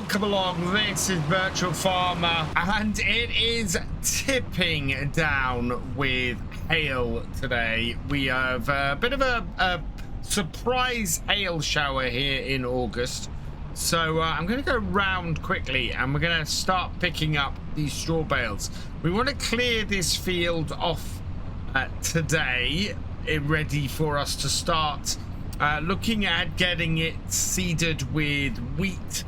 welcome along. This is Virtual Farmer, and it is tipping down with hail today. We have a bit of a surprise hail shower here in August. So I'm going to go round quickly, and we're going to start picking up these straw bales. We want to clear this field off today, ready for us to start looking at getting it seeded with wheat.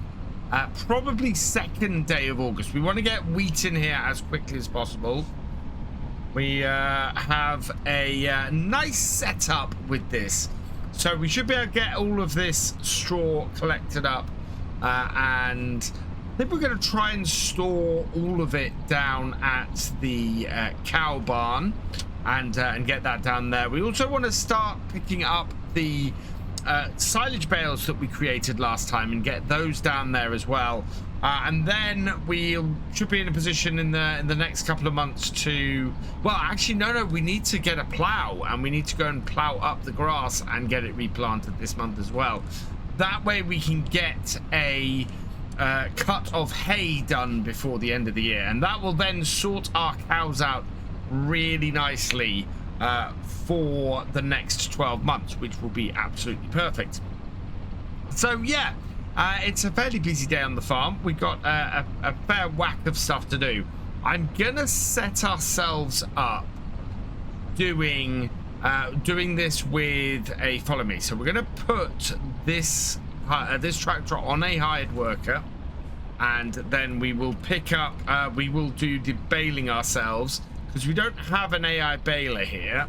Probably second day of August. We want to get wheat in here as quickly as possible. We have a nice setup with this, so we should be able to get all of this straw collected up, and I think we're going to try and store all of it down at the cow barn and get that down there. We also want to start picking up the silage bales that we created last time and get those down there as well, and then we should be in a position in the next couple of months to, well, actually no, we need to get a plow, and we need to go and plow up the grass and get it replanted this month as well. That way we can get a cut of hay done before the end of the year, and that will then sort our cows out really nicely for the next 12 months, which will be absolutely perfect. So yeah, it's a fairly busy day on the farm. We've got a fair whack of stuff to do. I'm gonna set ourselves up doing this with a follow me. So we're gonna put this tractor on a hired worker, and then we will pick up we will do the baling ourselves, because we don't have an AI baler here,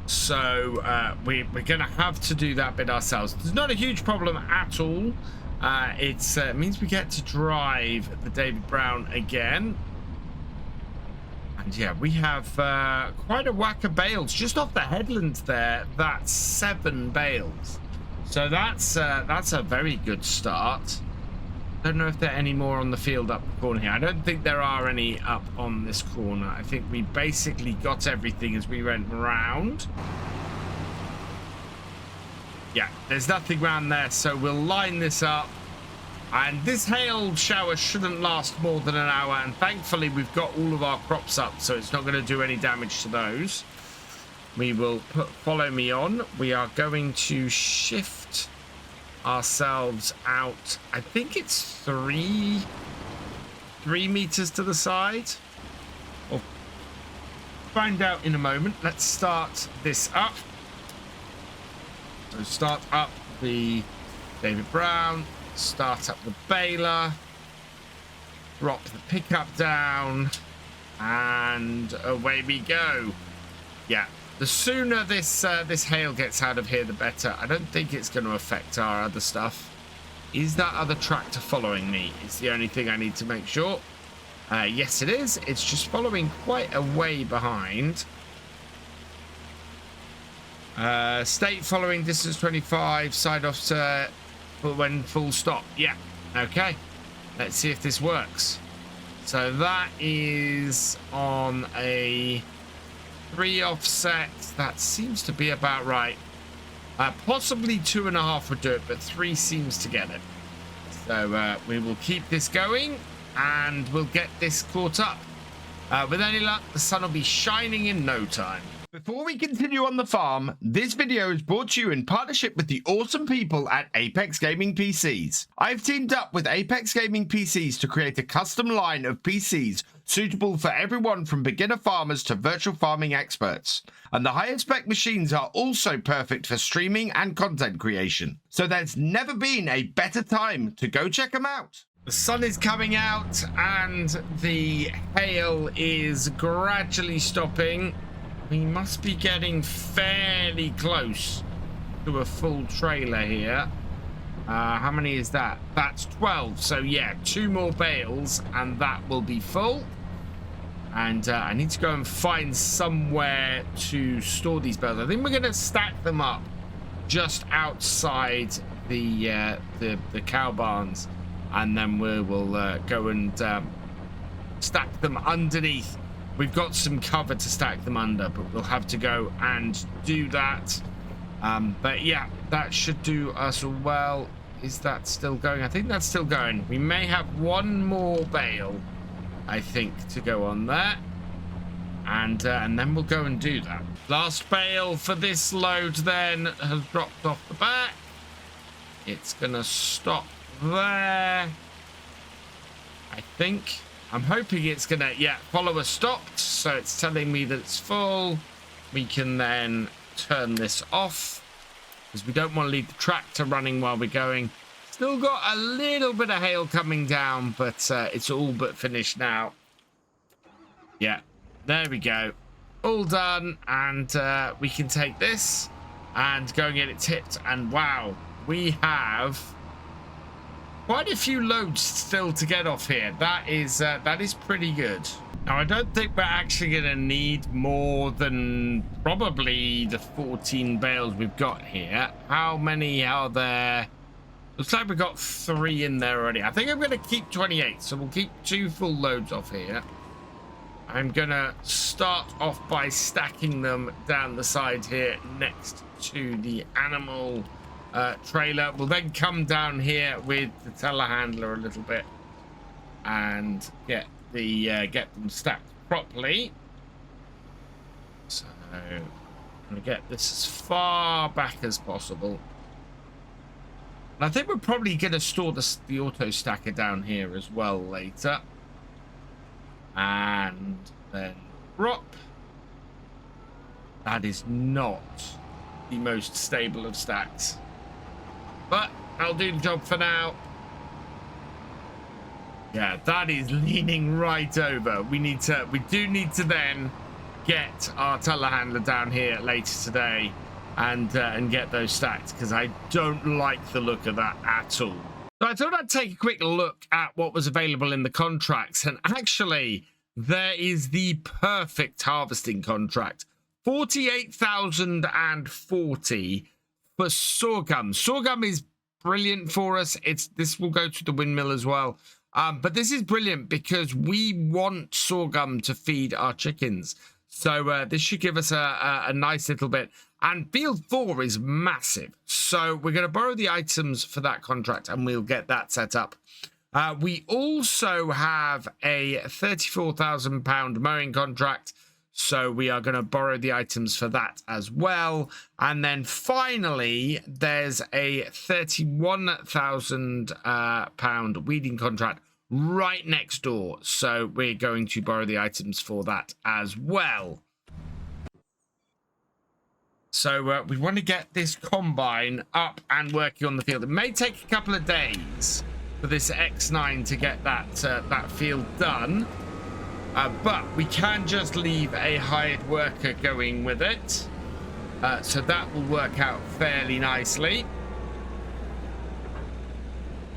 so we're gonna have to do that bit ourselves. It's not a huge problem at all. It means we get to drive the David Brown again, and yeah, we have quite a whack of bales just off the headlands there. That's 7 bales, so that's a very good start. Don't know if there are any more on the field up the corner here. I don't think there are any up on this corner. I think we basically got everything as we went round. Yeah, there's nothing around there, so we'll line this up. And this hail shower shouldn't last more than an hour, and thankfully we've got all of our crops up, so it's not going to do any damage to those. We will put follow me on. We are going to shift ourselves out. I think it's 3 meters to the side. We'll find out in a moment. Let's start this up. So start up the David Brown, start up the baler, drop the pickup down, and away we go. Yeah, the sooner this hail gets out of here, the better. I don't think it's going to affect our other stuff. Is that other tractor following me? It's the only thing I need to make sure. Yes, it is. It's just following quite a way behind. State following, distance 25, side offset when full stop. Yeah, okay. Let's see if this works. So that is on a 3 offset. That seems to be about right. Possibly 2.5 would do it, but 3 seems to get it. So we will keep this going, and we'll get this caught up. With any luck, the sun will be shining in no time. Before we continue on the farm, this video is brought to you in partnership with the awesome people at Apex Gaming PCs. I've teamed up with Apex Gaming PCs to create a custom line of PCs suitable for everyone from beginner farmers to virtual farming experts. And the highest spec machines are also perfect for streaming and content creation. So there's never been a better time to go check them out. The sun is coming out and the hail is gradually stopping. We must be getting fairly close to a full trailer here. How many is that? That's 12. So yeah, 2 more bales and that will be full. And I need to go and find somewhere to store these bales. I think we're going to stack them up just outside the cow barns, and then we will go and stack them underneath. We've got some cover to stack them under, but we'll have to go and do that. But yeah, that should do us well. is that still going? I think that's still going. We may have one more bale, I think, to go on there. And then we'll go and do that. Last bale for this load then has dropped off the back. It's going to stop there, I think. I'm hoping it's going to, yeah, follower stopped. So it's telling me that it's full. We can then turn this off because we don't want to leave the tractor running while we're going. Still got a little bit of hail coming down, but it's all but finished now. Yeah, there we go. All done. And we can take this and go and get it tipped. And wow, we have quite a few loads still to get off here. That is pretty good. Now, I don't think we're actually going to need more than probably the 14 bales we've got here. How many are there? Looks like we've got 3 in there already. I think I'm going to keep 28, so we'll keep 2 full loads off here. I'm going to start off by stacking them down the side here next to the animal trailer. We'll then come down here with the telehandler a little bit and get them stacked properly. So I'm gonna get this as far back as possible. And I think we're probably gonna store the auto stacker down here as well later. And then drop. That is not the most stable of stacks, but I'll do the job for now. Yeah, that is leaning right over. We do need to then get our telehandler down here later today and get those stacked, because I don't like the look of that at all. So I thought I'd take a quick look at what was available in the contracts, and actually there is the perfect harvesting contract. 48,040 for sorghum. Sorghum is brilliant for us. This will go to the windmill as well. But this is brilliant because we want sorghum to feed our chickens. So this should give us a nice little bit. And field 4 is massive. So we're going to borrow the items for that contract and we'll get that set up. We also have a £34,000 mowing contract. So we are going to borrow the items for that as well. And then finally, there's a £31,000 weeding contract right next door. So we're going to borrow the items for that as well. So we want to get this combine up and working on the field. It may take a couple of days for this X9 to get that field done. But we can just leave a hired worker going with it. So that will work out fairly nicely.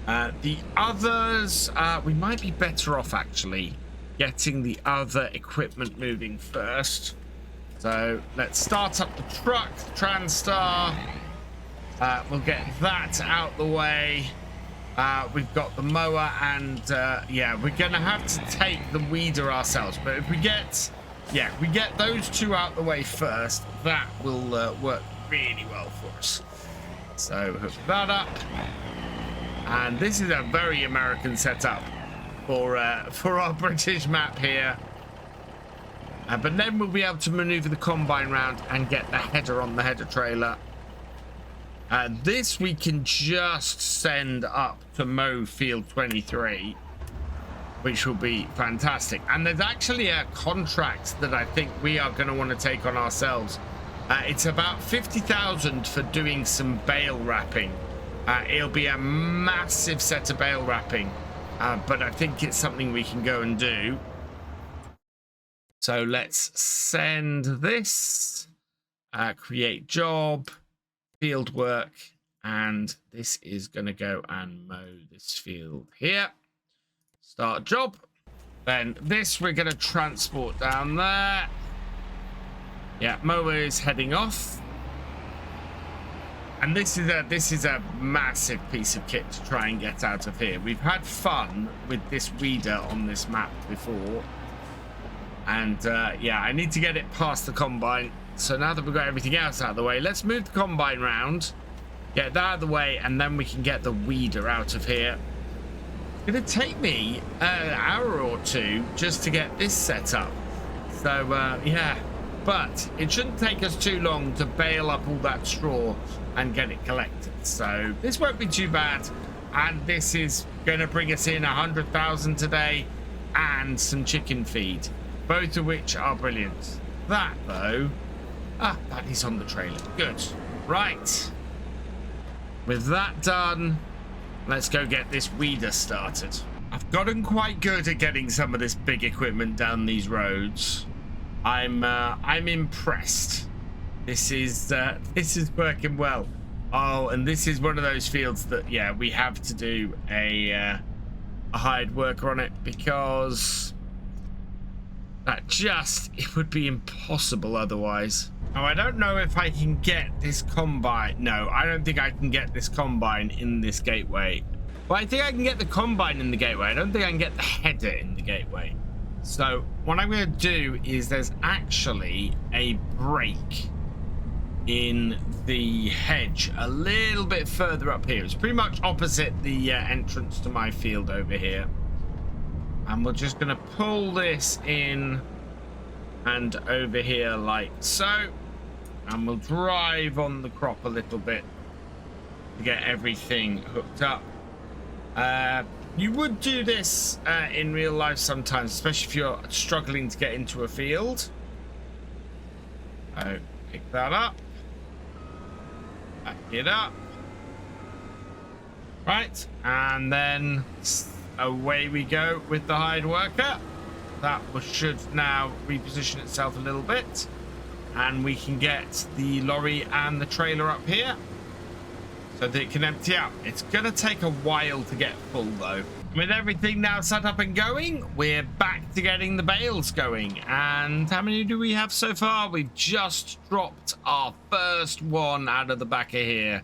The others, we might be better off actually getting the other equipment moving first. So let's start up the truck, Transtar. We'll get that out the way. We've got the mower and yeah, we're gonna have to take the weeder ourselves, but if we get those 2 out the way first, that will work really well for us. So hook that up, and this is a very American setup for our British map here, but then we'll be able to maneuver the combine round and get the header on the header trailer. This we can just send up to mow field 23, which will be fantastic. And there's actually a contract that I think we are going to want to take on ourselves. It's about 50,000 for doing some bale wrapping. It'll be a massive set of bale wrapping, but I think it's something we can go and do. So let's send this, create job, field work, and this is going to go and mow this field here. Start job. Then this we're going to transport down there. Yeah, mower is heading off. And this is a massive piece of kit to try and get out of here. We've had fun with this weeder on this map before. And yeah, I need to get it past the combine. So now that we've got everything else out of the way, let's move the combine round Get that out of the way, and then we can get the weeder out of here. It's going to take me an hour or two just to get this set up. So, yeah. But it shouldn't take us too long to bale up all that straw and get it collected. So this won't be too bad. And this is going to bring us in 100,000 today and some chicken feed, both of which are brilliant. That, though... that is on the trailer. Good. Right. With that done, let's go get this weeder started. I've gotten quite good at getting some of this big equipment down these roads. I'm impressed. This is working well. Oh, and this is one of those fields that, yeah, we have to do a hired worker on it, because it would be impossible otherwise. Oh, I don't know if I can get this combine. No, I don't think I can get this combine in this gateway. But I think I can get the combine in the gateway. I don't think I can get the header in the gateway. So what I'm going to do is, there's actually a break in the hedge a little bit further up here. It's pretty much opposite the entrance to my field over here. And we're just going to pull this in and over here like so. And we'll drive on the crop a little bit to get everything hooked up. You would do this in real life sometimes, especially if you're struggling to get into a field. So pick that up. Back it up. Right, and then away we go with the hired worker. That should now reposition itself a little bit, and we can get the lorry and the trailer up here so that it can empty out. It's gonna take a while to get full though. With everything now set up and going, we're back to getting the bales going. And how many do we have so far? We've just dropped our first one out of the back of here.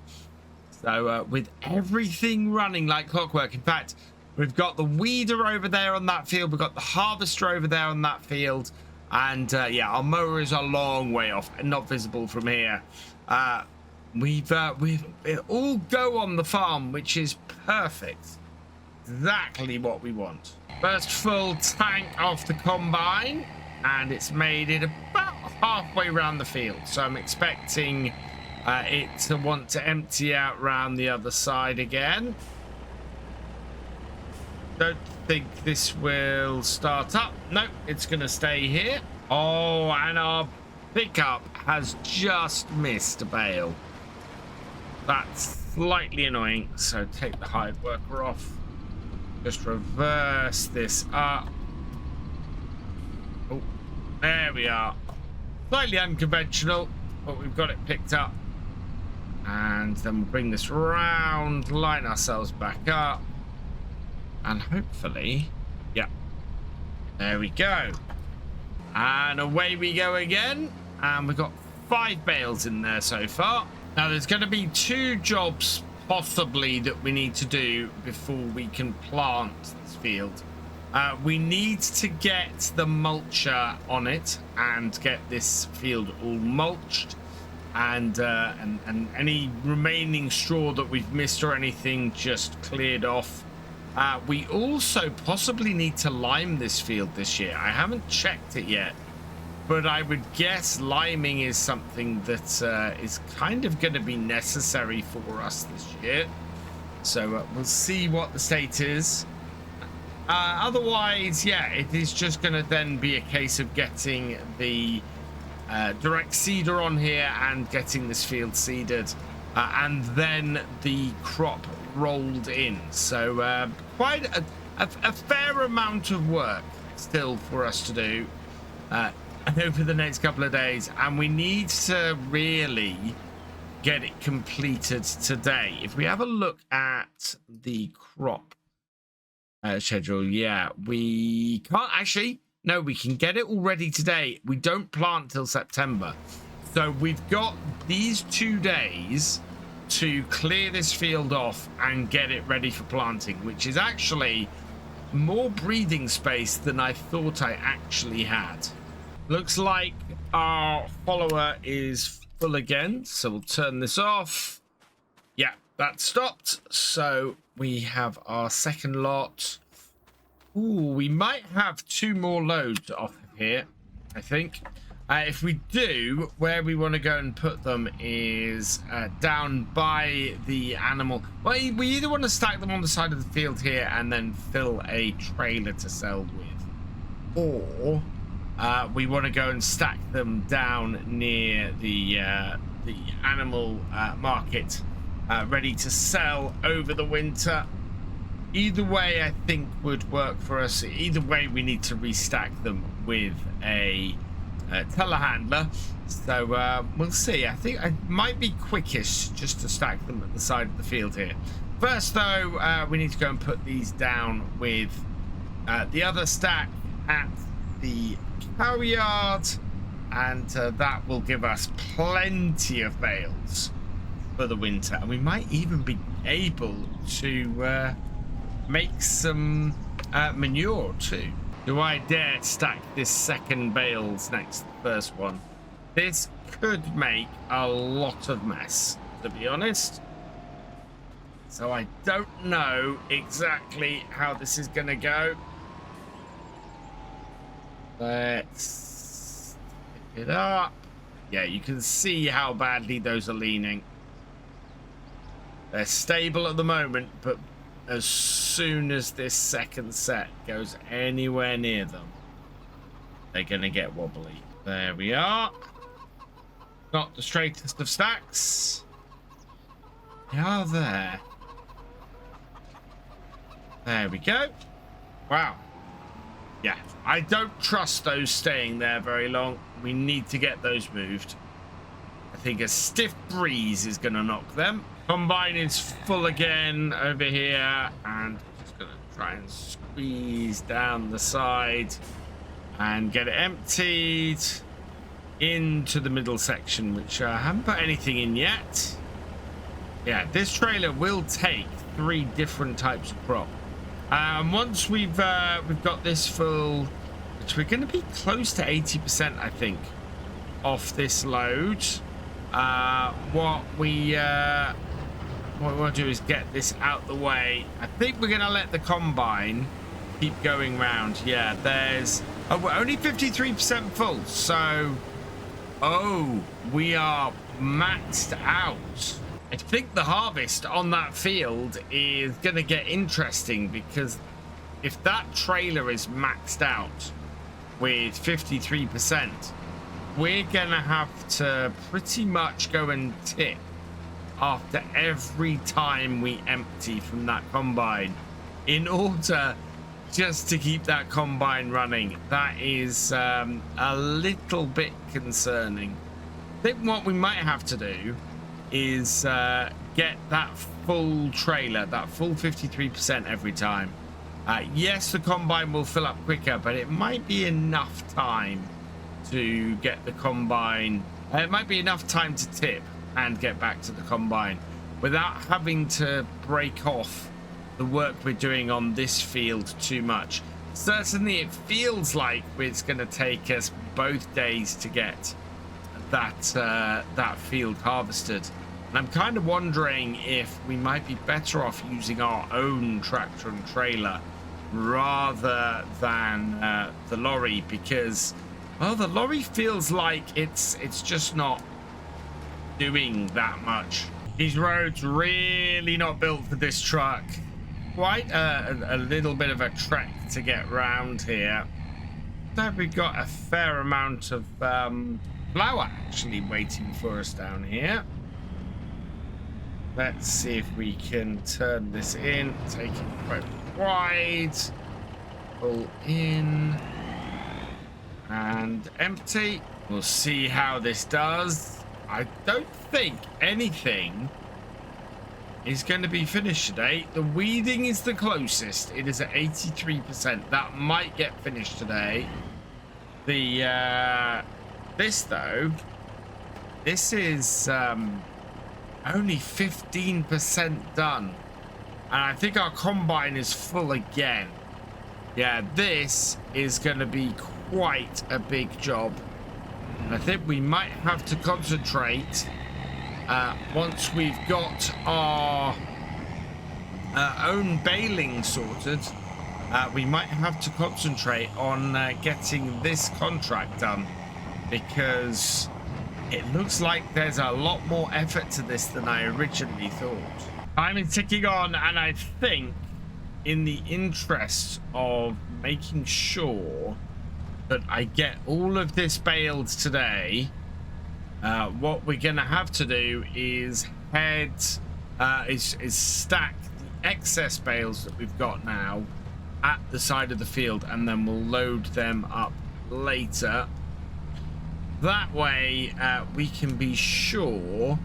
So with everything running like clockwork, in fact, we've got the weeder over there on that field, we've got the harvester over there on that field, and yeah, our mower is a long way off and not visible from here. We've all go on the farm, which is perfect. Exactly what we want. First full tank off the combine, and it's made it about halfway around the field, so I'm expecting it to want to empty out round the other side again. Don't think this will start up. Nope, it's gonna stay here. Oh, and our pickup has just missed a bale. That's slightly annoying, so take the hired worker off. Just reverse this up. Oh, there we are. Slightly unconventional, but we've got it picked up. And then we'll bring this round, line ourselves back up. And hopefully, yeah, there we go. And away we go again. And we've got 5 bales in there so far. Now there's going to be 2 jobs possibly that we need to do before we can plant this field. We need to get the mulcher on it and get this field all mulched, and any remaining straw that we've missed or anything just cleared off. We also possibly need to lime this field this year. I haven't checked it yet, but I would guess liming is something that is kind of going to be necessary for us this year. So we'll see what the state is. Otherwise, yeah, it is just going to then be a case of getting the direct seeder on here and getting this field seeded, and then the crop rolled in. So quite a fair amount of work still for us to do over the next couple of days, and we need to really get it completed today. If we have a look at the crop schedule, yeah, we can't actually. No, we can get it already today. We don't plant till September, so we've got these 2 days to clear this field off and get it ready for planting, which is actually more breathing space than I thought I actually had. Looks like our follower is full again, so we'll turn this off. Yeah, that stopped. So we have our second lot. Ooh, we might have 2 more loads off of here, I think. If we do, where we want to go and put them is down by the animal. Well, we either want to stack them on the side of the field here and then fill a trailer to sell with, or we want to go and stack them down near the animal market, ready to sell over the winter. Either way, I think would work for us. Either way, we need to restack them with a telehandler, so we'll see. I think it might be quickest just to stack them at the side of the field here. First though, we need to go and put these down with the other stack at the cow yard, and that will give us plenty of bales for the winter, and we might even be able to make some manure too. Do I dare stack this second bales next to the first one? This could make a lot of mess, to be honest. So I don't know exactly how this is going to go. Let's pick it up. Yeah, you can see how badly those are leaning. They're stable at the moment, but as soon as this second set goes anywhere near them, they're going to get wobbly. There we are. Not the straightest of stacks. They are there. There we go. Wow. Yeah, I don't trust those staying there very long. We need to get those moved. I think a stiff breeze is going to knock them. Combine is full again over here, and just going to try and squeeze down the side and get it emptied into the middle section, which I haven't put anything in yet. Yeah, this trailer will take 3 different types of crop. Once we've got this full, which we're going to be close to 80%, I think, off this load. What we want to do is get this out the way. I think we're going to let the combine keep going round. Yeah, there's we're only 53% full, so we are maxed out. I think the harvest on that field is going to get interesting, because if that trailer is maxed out with 53%, we're going to have to pretty much go and tip after every time we empty from that combine in order just to keep that combine running. That is a little bit concerning. I think what we might have to do is get that full trailer, that full 53% every time. Yes, the combine will fill up quicker, but it might be enough time to get the combine. It might be enough time to tip and get back to the combine without having to break off the work we're doing on this field too much. Certainly it feels like it's going to take us both days to get that field harvested, and I'm kind of wondering if we might be better off using our own tractor and trailer rather than the lorry, because, well, the lorry feels like it's just not doing that much. These roads really not built for this truck. Quite a little bit of a trek to get round here. So we've got a fair amount of flour actually waiting for us down here. Let's see if we can turn this in, take it quite wide, pull in and empty. We'll see how this does. I don't think anything is going to be finished today. The weeding is the closest. It is at 83%. That might get finished today. This though, this is only 15% done, and I think our combine is full again. Yeah, this is going to be quite a big job. I think we might have to concentrate once we've got our own baling sorted, we might have to concentrate on getting this contract done, because it looks like there's a lot more effort to this than I originally thought. Time is ticking on, and I think in the interest of making sure that I get all of this baled today, what we're gonna have to do is stack the excess bales that we've got now at the side of the field, and then we'll load them up later. That way we can be sure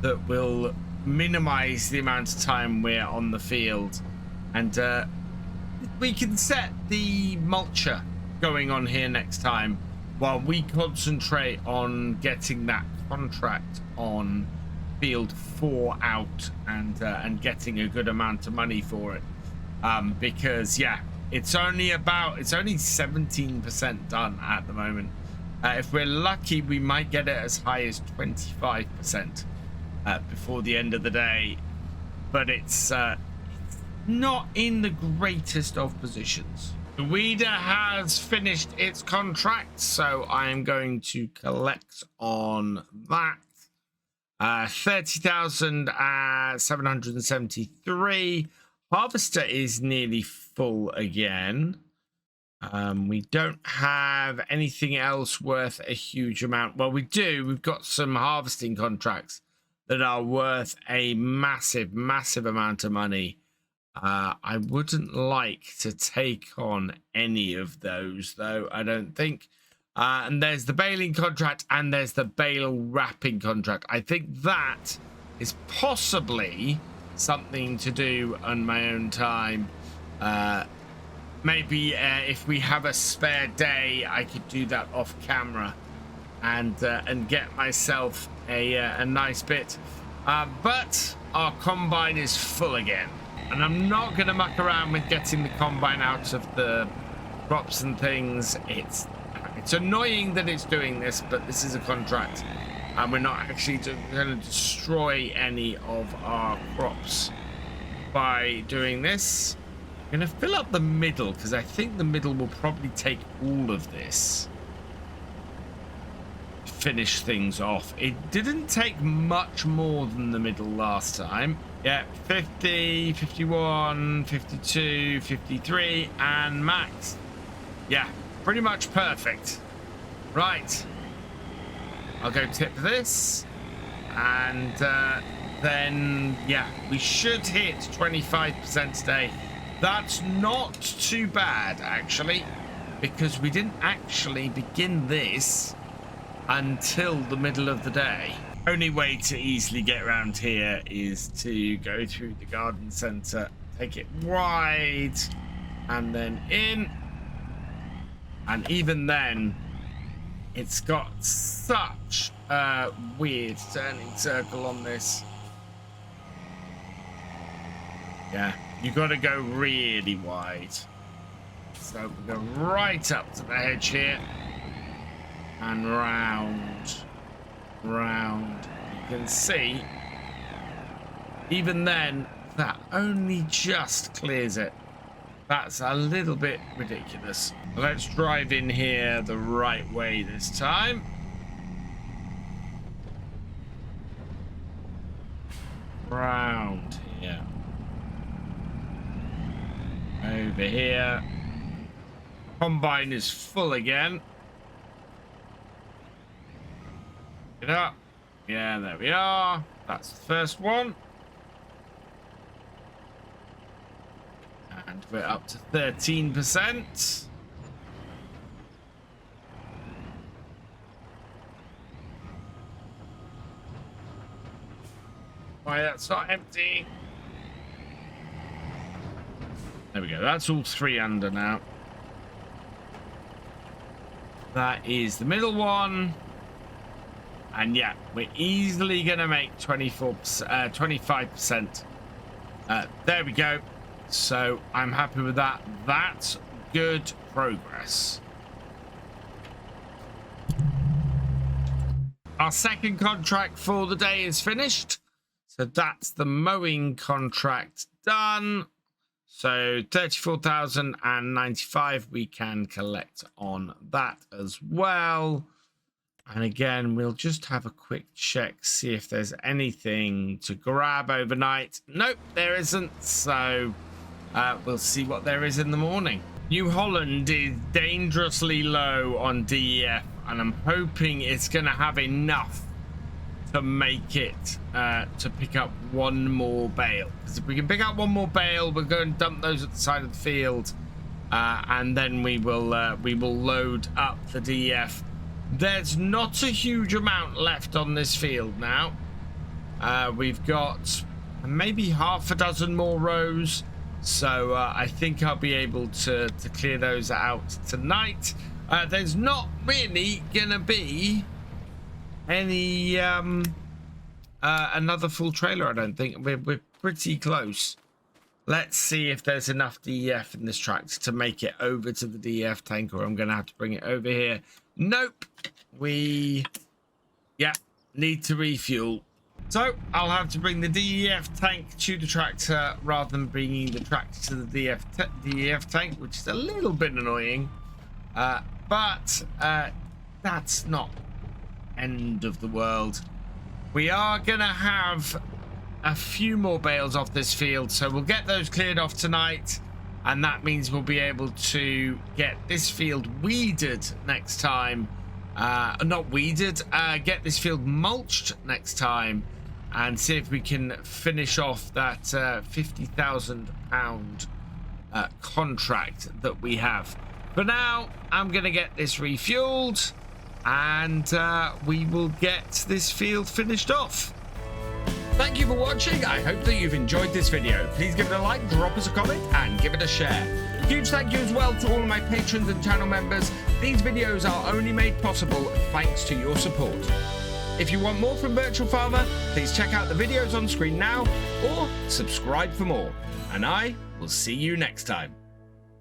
that we'll minimize the amount of time we're on the field, and we can set the mulcher going on here next time while we concentrate on getting that contract on field 4 out, and getting a good amount of money for it, because yeah, it's only 17% done at the moment. If we're lucky, we might get it as high as 25% before the end of the day, but it's not in the greatest of positions. The weeder has finished its contract, so I am going to collect on that. 30,773. Harvester is nearly full again. We don't have anything else worth a huge amount. Well, we do. We've got some harvesting contracts that are worth a massive amount of money. I wouldn't like to take on any of those, though, I don't think. And there's the baling contract, and there's the bale wrapping contract. I think that is possibly something to do on my own time. Maybe if we have a spare day, I could do that off camera and get myself a nice bit. But our combine is full again, and I'm not going to muck around with getting the combine out of the crops and things. It's annoying that it's doing this, but this is a contract, and we're not actually going to destroy any of our crops by doing this. I'm going to fill up the middle, because I think the middle will probably take all of this to finish things off. It didn't take much more than the middle last time. Yeah, 50, 51, 52, 53, and max. Yeah, pretty much perfect. Right. I'll go tip this, and then, yeah, we should hit 25% today. That's not too bad, actually, because we didn't actually begin this until the middle of the day. Only way to easily get around here is to go through the garden centre, take it wide, and then in. And even then, it's got such a weird turning circle on this. Yeah, you got to go really wide. So we go right up to the hedge here, and round. You can see, even then, that only just clears it. That's a little bit ridiculous. Let's drive in here the right way this time. Round here. Over here. Combine is full again. Get up. Yeah, there we are. That's the first one. And we're up to 13%. Why, that's not empty. There we go. That's all 3 under now. That is the middle one. And yeah, we're easily going to make 25%. There we go. So I'm happy with that. That's good progress. Our second contract for the day is finished. So that's the mowing contract done. So 34,095 we can collect on that as well. And again, we'll just have a quick check, see if there's anything to grab overnight. Nope, there isn't. So we'll see what there is in the morning. New Holland is dangerously low on DEF, and I'm hoping it's going to have enough to make it to pick up one more bale. Because if we can pick up one more bale, we'll go and dump those at the side of the field, and then we will load up the DEF. There's not a huge amount left on this field now. We've got maybe half a dozen more rows, so I think I'll be able to clear those out tonight. There's not really gonna be any another full trailer, I don't think. We're pretty close. Let's see if there's enough DEF in this tractor to make it over to the DEF tank, or I'm gonna have to bring it over here. Nope, we need to refuel, so I'll have to bring the DEF tank to the tractor rather than bringing the tractor to the DEF tank, which is a little bit annoying, but that's not end of the world. We are gonna have a few more bales off this field, so we'll get those cleared off tonight, and that means we'll be able to get this field weeded next time. Not weeded, get this field mulched next time, and see if we can finish off that £50,000 contract that we have. For now, I'm gonna get this refueled, and we will get this field finished off. Thank you for watching. I hope that you've enjoyed this video. Please give it a like, drop us a comment, and give it a share. Huge thank you as well to all of my patrons and channel members. These videos are only made possible thanks to your support. If you want more from Virtual Farmer, please check out the videos on screen now, or subscribe for more. And I will see you next time.